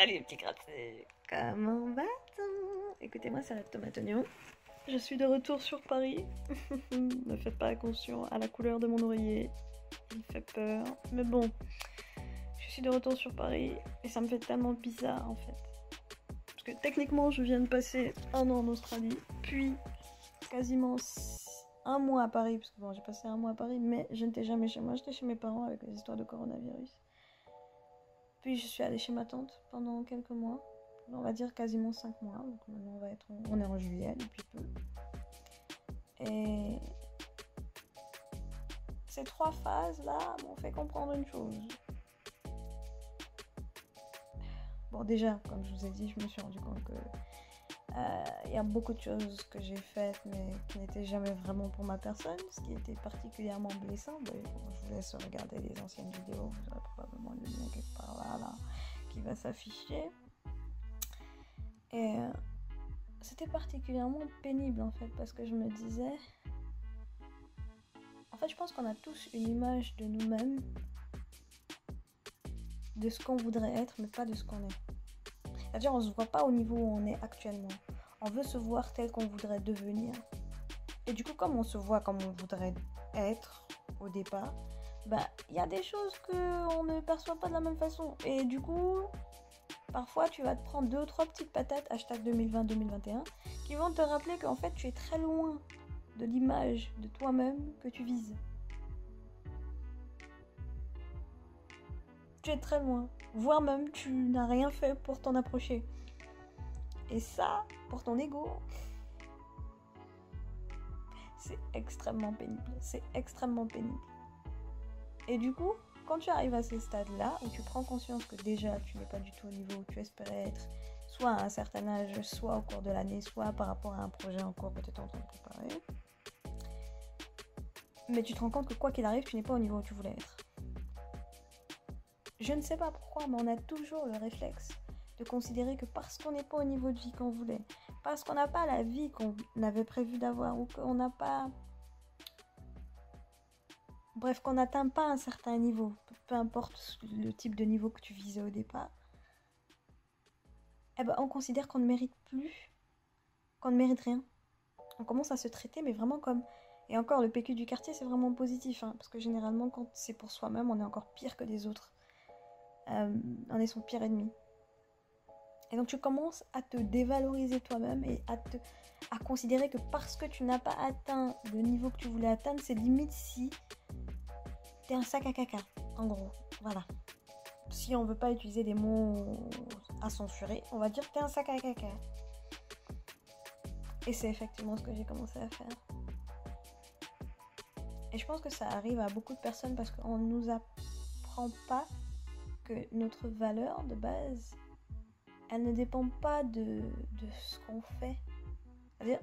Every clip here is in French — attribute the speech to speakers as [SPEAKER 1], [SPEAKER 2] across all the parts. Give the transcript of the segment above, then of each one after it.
[SPEAKER 1] Salut petit gratte-ciel. Comment va-t-on? Écoutez-moi, c'est la tomate oignon. Je suis de retour sur Paris. Ne faites pas attention à la couleur de mon oreiller. Il fait peur. Mais bon, je suis de retour sur Paris et ça me fait tellement bizarre en fait. Parce que techniquement, je viens de passer un an en Australie, puis quasiment un mois à Paris. Parce que bon, j'ai passé un mois à Paris, mais je n'étais jamais chez moi. J'étais chez mes parents avec les histoires de coronavirus. Puis je suis allée chez ma tante pendant quelques mois. On va dire quasiment 5 mois. Donc maintenant on est en juillet depuis peu. Et ces 3 phases-là m'ont fait comprendre une chose. Bon, déjà, comme je vous ai dit, je me suis rendu compte que y a beaucoup de choses que j'ai faites mais qui n'étaient jamais vraiment pour ma personne, ce qui était particulièrement blessant. Je vous laisse regarder les anciennes vidéos, vous aurez probablement le lien quelque part là qui va s'afficher. Et c'était particulièrement pénible en fait parce que je me disais, en fait je pense qu'on a tous une image de nous-mêmes, de ce qu'on voudrait être mais pas de ce qu'on est. C'est-à-dire on se voit pas au niveau où on est actuellement. On veut se voir tel qu'on voudrait devenir. Et du coup, comme on se voit comme on voudrait être au départ, y a des choses qu'on ne perçoit pas de la même façon. Et du coup, parfois, tu vas te prendre 2 ou 3 petites patates, hashtag 2020-2021, qui vont te rappeler qu'en fait, tu es très loin de l'image de toi-même que tu vises. Tu es très loin. Voire même, tu n'as rien fait pour t'en approcher. Et ça, pour ton ego, c'est extrêmement pénible. C'est extrêmement pénible. Et du coup, quand tu arrives à ces stades-là, où tu prends conscience que déjà, tu n'es pas du tout au niveau où tu espérais être, soit à un certain âge, soit au cours de l'année, soit par rapport à un projet en cours que tu es en train de préparer, mais tu te rends compte que quoi qu'il arrive, tu n'es pas au niveau où tu voulais être. Je ne sais pas pourquoi, mais on a toujours le réflexe de considérer que parce qu'on n'est pas au niveau de vie qu'on voulait, parce qu'on n'a pas la vie qu'on avait prévu d'avoir, ou qu'on n'a pas... Bref, qu'on n'atteint pas un certain niveau, peu importe le type de niveau que tu visais au départ, on considère qu'on ne mérite plus, qu'on ne mérite rien. On commence à se traiter, mais vraiment comme... Et encore, le PQ du quartier, c'est vraiment positif, parce que généralement, quand c'est pour soi-même, on est encore pire que les autres. On est son pire ennemi. Et donc tu commences à te dévaloriser toi-même et à considérer que parce que tu n'as pas atteint le niveau que tu voulais atteindre, c'est limite si t'es un sac à caca, en gros. Voilà. Si on veut pas utiliser des mots à censurer, on va dire que t'es un sac à caca. Et c'est effectivement ce que j'ai commencé à faire. Et je pense que ça arrive à beaucoup de personnes parce qu'on ne nous apprend pas que notre valeur de base, elle ne dépend pas de ce qu'on fait. C'est-à-dire,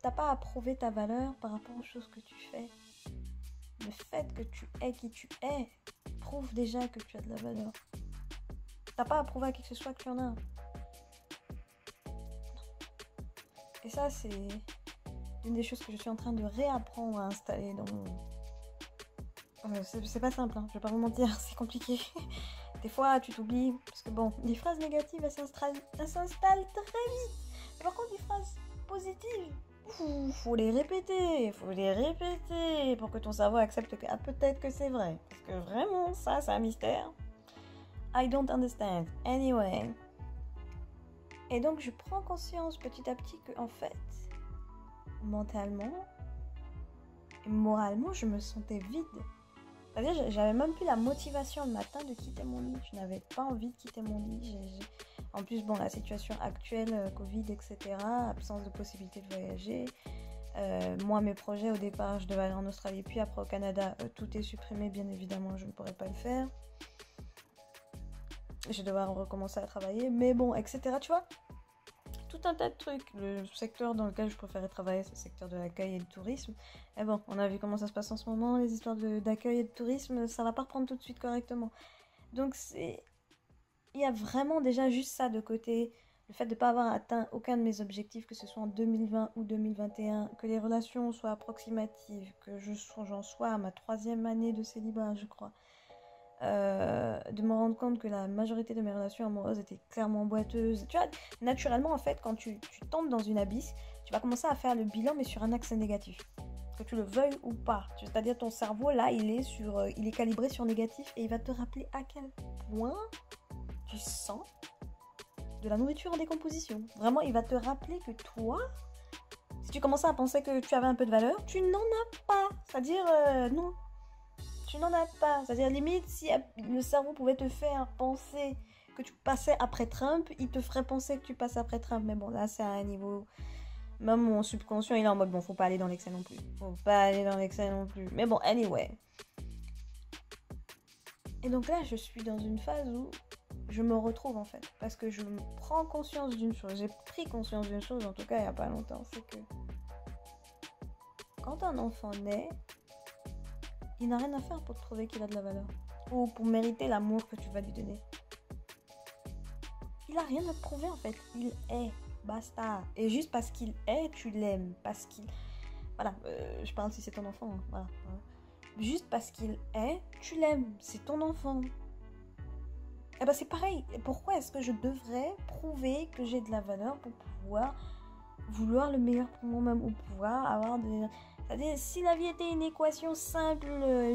[SPEAKER 1] t'as pas à prouver ta valeur par rapport aux choses que tu fais. Le fait que tu es qui tu es prouve déjà que tu as de la valeur. T'as pas à prouver à qui que ce soit que tu en as. Non. Et ça, c'est une des choses que je suis en train de réapprendre à installer dans mon... c'est pas simple, je vais pas vous mentir, c'est compliqué. Des fois, tu t'oublies, parce que bon, les phrases négatives, elles s'installent très vite. Mais par contre, les phrases positives, faut les répéter pour que ton cerveau accepte que peut-être que c'est vrai. Parce que vraiment, ça, c'est un mystère. I don't understand. Anyway. Et donc, je prends conscience petit à petit que, en fait, mentalement et moralement, je me sentais vide. C'est-à-dire, j'avais même plus la motivation le matin de quitter mon lit. Je n'avais pas envie de quitter mon lit. En plus, bon, la situation actuelle, Covid, etc., absence de possibilité de voyager. Moi, mes projets, au départ, je devais aller en Australie, puis après au Canada, tout est supprimé, bien évidemment, je ne pourrais pas le faire. Je vais devoir recommencer à travailler, mais bon, etc., tu vois, tout un tas de trucs. Le secteur dans lequel je préférais travailler, c'est le secteur de l'accueil et du tourisme. Et bon, on a vu comment ça se passe en ce moment, les histoires d'accueil et de tourisme, ça va pas reprendre tout de suite correctement. Donc il y a vraiment déjà juste ça de côté, le fait de ne pas avoir atteint aucun de mes objectifs, que ce soit en 2020 ou 2021, que les relations soient approximatives, que j'en sois à ma 3e année de célibat, je crois. de me rendre compte que la majorité de mes relations amoureuses étaient clairement boiteuses. Tu vois, naturellement, en fait, quand tu tombes dans une abysse, tu vas commencer à faire le bilan, mais sur un axe négatif. Que tu le veuilles ou pas. C'est-à-dire, ton cerveau, là, il est calibré sur négatif et il va te rappeler à quel point tu sens de la nourriture en décomposition. Vraiment, il va te rappeler que toi, si tu commençais à penser que tu avais un peu de valeur, tu n'en as pas. C'est-à-dire, non. Tu n'en as pas. C'est-à-dire, limite, si le cerveau pouvait te faire penser que tu passais après Trump, il te ferait penser que tu passes après Trump. Mais bon, là, c'est à un niveau... Même mon subconscient, il est en mode, bon, faut pas aller dans l'excès non plus. Faut pas aller dans l'excès non plus. Mais bon, anyway. Et donc là, je suis dans une phase où je me retrouve, en fait. Parce que je prends conscience d'une chose. J'ai pris conscience d'une chose, en tout cas, il n'y a pas longtemps. C'est que quand un enfant naît, il n'a rien à faire pour te prouver qu'il a de la valeur. Ou pour mériter l'amour que tu vas lui donner. Il a rien à te prouver, en fait. Il est. Basta. Et juste parce qu'il est, tu l'aimes. Parce qu'il... Voilà. Je parle si c'est ton enfant. Hein. Voilà. Juste parce qu'il est, tu l'aimes. C'est ton enfant. Et ben c'est pareil. Pourquoi est-ce que je devrais prouver que j'ai de la valeur pour pouvoir vouloir le meilleur pour moi-même ou pouvoir avoir des... C'est-à-dire, si la vie était une équation simple,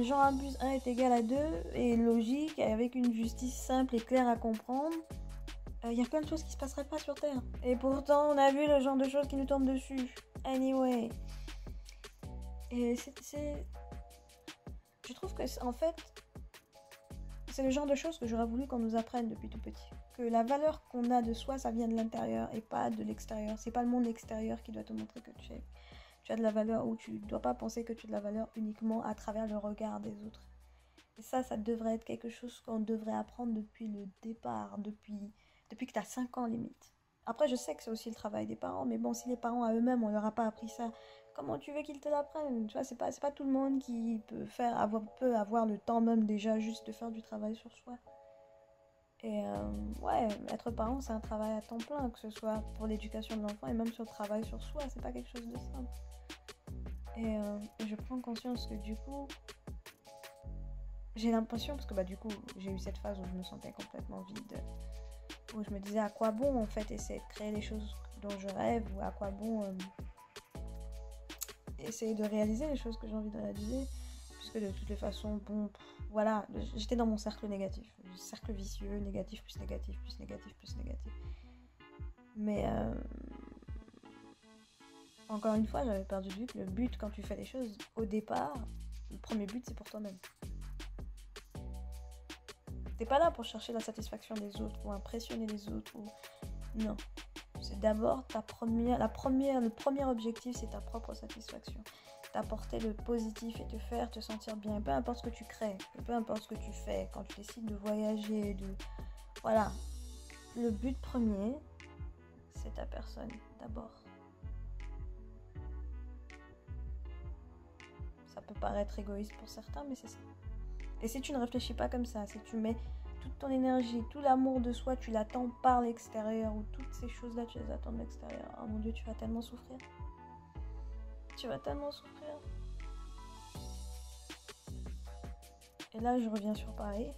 [SPEAKER 1] Jean A plus 1 est égal à 2, et logique, avec une justice simple et claire à comprendre, il y a plein de choses qui se passeraient pas sur Terre. Et pourtant, on a vu le genre de choses qui nous tombent dessus. Anyway. Et je trouve que, en fait, c'est le genre de choses que j'aurais voulu qu'on nous apprenne depuis tout petit. Que la valeur qu'on a de soi, ça vient de l'intérieur et pas de l'extérieur. C'est pas le monde extérieur qui doit te montrer que tu as de la valeur, ou tu dois pas penser que tu as de la valeur uniquement à travers le regard des autres. Et ça devrait être quelque chose qu'on devrait apprendre depuis le départ, depuis que tu as 5 ans limite. Après, je sais que c'est aussi le travail des parents, mais bon, si les parents à eux-mêmes, on leur a pas appris ça, comment tu veux qu'ils te l'apprennent? Tu vois, c'est pas tout le monde qui peut avoir le temps même déjà juste de faire du travail sur soi. Et ouais, être parent, c'est un travail à temps plein, que ce soit pour l'éducation de l'enfant et même sur le travail sur soi, c'est pas quelque chose de simple. Et je prends conscience que du coup, j'ai l'impression, parce que du coup, j'ai eu cette phase où je me sentais complètement vide, où je me disais à quoi bon en fait essayer de créer les choses dont je rêve, ou à quoi bon essayer de réaliser les choses que j'ai envie de réaliser, puisque de toutes les façons, bon, voilà, j'étais dans mon cercle négatif, cercle vicieux, négatif plus négatif plus négatif plus négatif. Mais encore une fois, j'avais perdu de vue que le but quand tu fais les choses, au départ, le premier but c'est pour toi-même. T'es pas là pour chercher la satisfaction des autres ou impressionner les autres ou... Non. C'est d'abord le premier objectif, c'est ta propre satisfaction. T'apporter le positif et te sentir bien. Peu importe ce que tu crées, peu importe ce que tu fais, quand tu décides de voyager, Voilà. Le but premier, c'est ta personne, d'abord. Ça peut paraître égoïste pour certains, mais c'est ça. Et si tu ne réfléchis pas comme ça, si tu mets toute ton énergie, tout l'amour de soi, tu l'attends par l'extérieur, ou toutes ces choses-là, tu les attends de l'extérieur, oh mon Dieu, tu vas tellement souffrir. Tu vas tellement souffrir. Et là, je reviens sur Paris.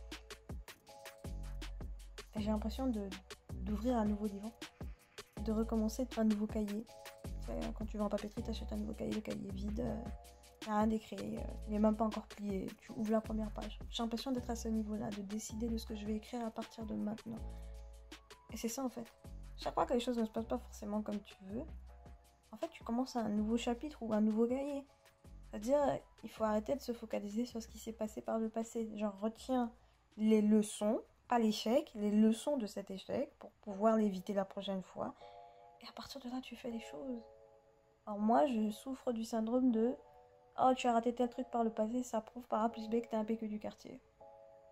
[SPEAKER 1] Et j'ai l'impression d'ouvrir un nouveau divan, de recommencer un nouveau cahier. Quand tu vas en papeterie, t'achètes un nouveau cahier, le cahier est vide. Rien d'écrit, il n'est même pas encore plié, tu ouvres la première page. J'ai l'impression d'être à ce niveau-là, de décider de ce que je vais écrire à partir de maintenant. Et c'est ça en fait. Chaque fois que les choses ne se passent pas forcément comme tu veux, en fait tu commences un nouveau chapitre ou un nouveau cahier. C'est-à-dire, il faut arrêter de se focaliser sur ce qui s'est passé par le passé. Genre, retiens les leçons, pas l'échec, les leçons de cet échec pour pouvoir l'éviter la prochaine fois. Et à partir de là, tu fais les choses. Alors moi, je souffre du syndrome de... Oh, tu as raté tel truc par le passé, ça prouve par A plus B que t'es un PQ du quartier.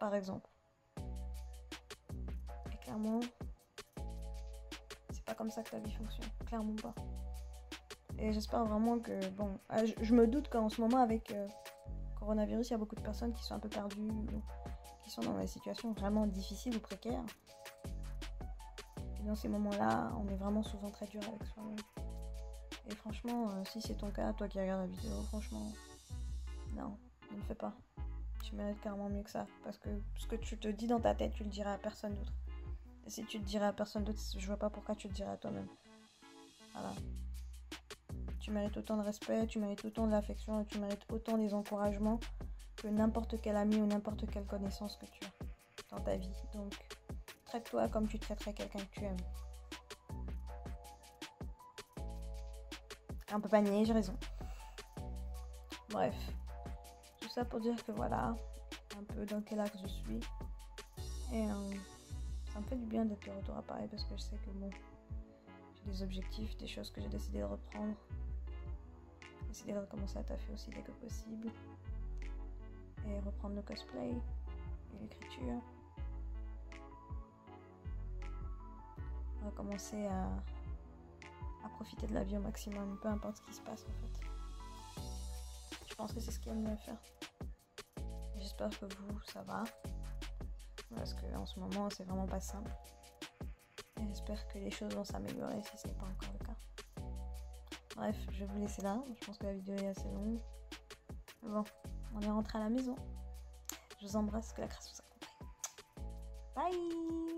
[SPEAKER 1] Par exemple. Et clairement, c'est pas comme ça que ta vie fonctionne. Clairement pas. Et j'espère vraiment que... Bon, je me doute qu'en ce moment, avec coronavirus, il y a beaucoup de personnes qui sont un peu perdues, qui sont dans des situations vraiment difficiles ou précaires. Et dans ces moments-là, on est vraiment souvent très dur avec soi-même. Et franchement, si c'est ton cas, toi qui regardes la vidéo, franchement, non, ne le fais pas. tu mérites carrément mieux que ça. Parce que ce que tu te dis dans ta tête, tu le dirais à personne d'autre. Et si tu te dirais à personne d'autre, je vois pas pourquoi tu le dirais à toi-même. Voilà. Tu mérites autant de respect, tu mérites autant de l'affection, tu mérites autant des encouragements que n'importe quel ami ou n'importe quelle connaissance que tu as dans ta vie. Donc, traite-toi comme tu traiterais quelqu'un que tu aimes. On peut pas nier, j'ai raison. Bref, tout ça pour dire que voilà, un peu dans quel axe je suis. Et ça me fait du bien d'être de retour à Paris parce que je sais que bon, j'ai des objectifs, des choses que j'ai décidé de reprendre. J'ai décidé de recommencer à taffer aussi dès que possible. Et reprendre le cosplay et l'écriture. Recommencer à profiter de la vie au maximum, peu importe ce qui se passe en fait. Je pense que c'est ce qu'il y a de mieux à faire. J'espère que vous, ça va. Parce qu'en ce moment, c'est vraiment pas simple. Et j'espère que les choses vont s'améliorer si ce n'est pas encore le cas. Bref, je vais vous laisser là. Je pense que la vidéo est assez longue. Mais bon, on est rentré à la maison. Je vous embrasse, que la grâce vous accompagne. Bye!